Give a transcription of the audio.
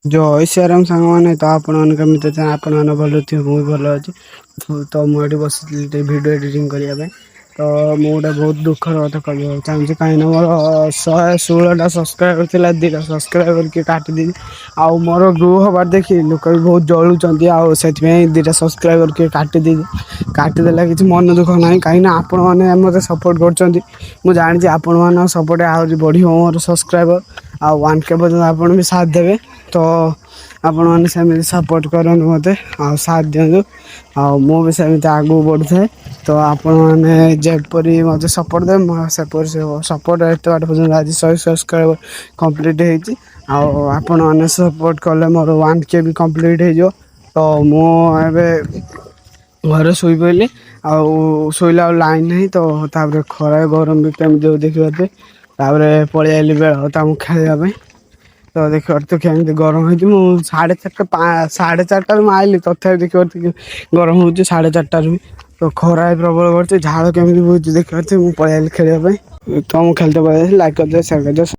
ଜୟ ଶ୍ରୀରାମ ସାଙ୍ଗମାନେ। ତ ଆପଣମାନେ କେମିତି ଅଛନ୍ତି? ଆପଣମାନେ ଭଲ ଥିବେ, ମୁଁ ବି ଭଲ ଅଛି। ତ ମୁଁ ଏଠି ବସିଥିଲି ଟିକେ ଭିଡ଼ିଓ ଏଡ଼ିଟିଂ କରିବା ପାଇଁ। ତ ମୁଁ ଗୋଟେ ବହୁତ ଦୁଃଖର କଥା କହିବାକୁ ଚାହୁଁଛି, କାହିଁକିନା ମୋର 116ଟା ସବସ୍କ୍ରାଇବର ଥିଲା, 2ଟା ସବସ୍କ୍ରାଇବର କିଏ କାଟିଦେଲି। ଆଉ ମୋର ଗ୍ରୋ ହବାର ଦେଖି ଲୋକ ବି ବହୁତ ଜଳୁଛନ୍ତି, ଆଉ ସେଥିପାଇଁ 2ଟା ସବସ୍କ୍ରାଇବର କିଏ କାଟିଦେଲା। କିଛି ମନ ଦୁଃଖ ନାହିଁ, କାହିଁକିନା ଆପଣମାନେ ମୋତେ ସପୋର୍ଟ କରୁଛନ୍ତି। ମୁଁ ଜାଣିଛି ଆପଣମାନଙ୍କ ସପୋର୍ଟ ଆହୁରି ବଢ଼ିବ ମୋର ସବସ୍କ୍ରାଇବର, ଆଉ 1K ପର୍ଯ୍ୟନ୍ତ ଆପଣ ବି ସାଥ ଦେବେ। ତ ଆପଣମାନେ ସେମିତି ସପୋର୍ଟ କରନ୍ତୁ ମୋତେ, ଆଉ ସାଥ ଦିଅନ୍ତୁ, ଆଉ ମୁଁ ବି ସେମିତି ଆଗକୁ ବଢ଼ୁଥାଏ। ତ ଆପଣମାନେ ଯେପରି ମୋତେ ସପୋର୍ଟ ଦେବେ, ମୁଁ ସେପରି ସପୋର୍ଟ ଏତେ ବାଟ ପର୍ଯ୍ୟନ୍ତ ଆଜି 100 ସବସ୍କ୍ରାଇବର କମ୍ପ୍ଲିଟ୍ ହେଇଛି। ଆଉ ଆପଣମାନେ ସପୋର୍ଟ କଲେ ମୋର 1K ବି କମ୍ପ୍ଲିଟ୍ ହେଇଯିବ। ତ ମୁଁ ଏବେ ଘରେ ଶୋଇପଡ଼ିଲି, ଆଉ ଶୋଇଲା ଆଉ ଲାଇନ୍ ନାହିଁ। ତ ତାପରେ ଖରା ଗରମ ବି କେମିତି ହଉଛି ଦେଖିପାରୁଥିବେ। ତାପରେ ପଳେଇ ଆଇଲି ବେଳହତା ମୁଁ ଖେଳିବା ପାଇଁ। ତ ଦେଖିପାରୁଥିବେ କେମିତି ଗରମ ହେଇଛି। ମୁଁ 4:30ଟାରୁ ମୁଁ ଆଇଲି, ତଥାପି ଦେଖିପାରୁଥିବେ ଗରମ ହେଉଛି 4:30ଟାରୁ ବି। ତ ଖରା ବି ପ୍ରବଳ ପଡୁଛି, ଝାଳ କେମିତି ବହୁଛି ଦେଖିପାରୁଥିବେ। ମୁଁ ପଳେଇ ଆଇଲି ଖେଳିବା ପାଇଁ। ତ ମୁଁ ଖେଳିତେ ପଳେଇ ଆସିଲି। ଲାଇକ୍ କରିଦେବେ, ସେୟାର କରିଦେବେ।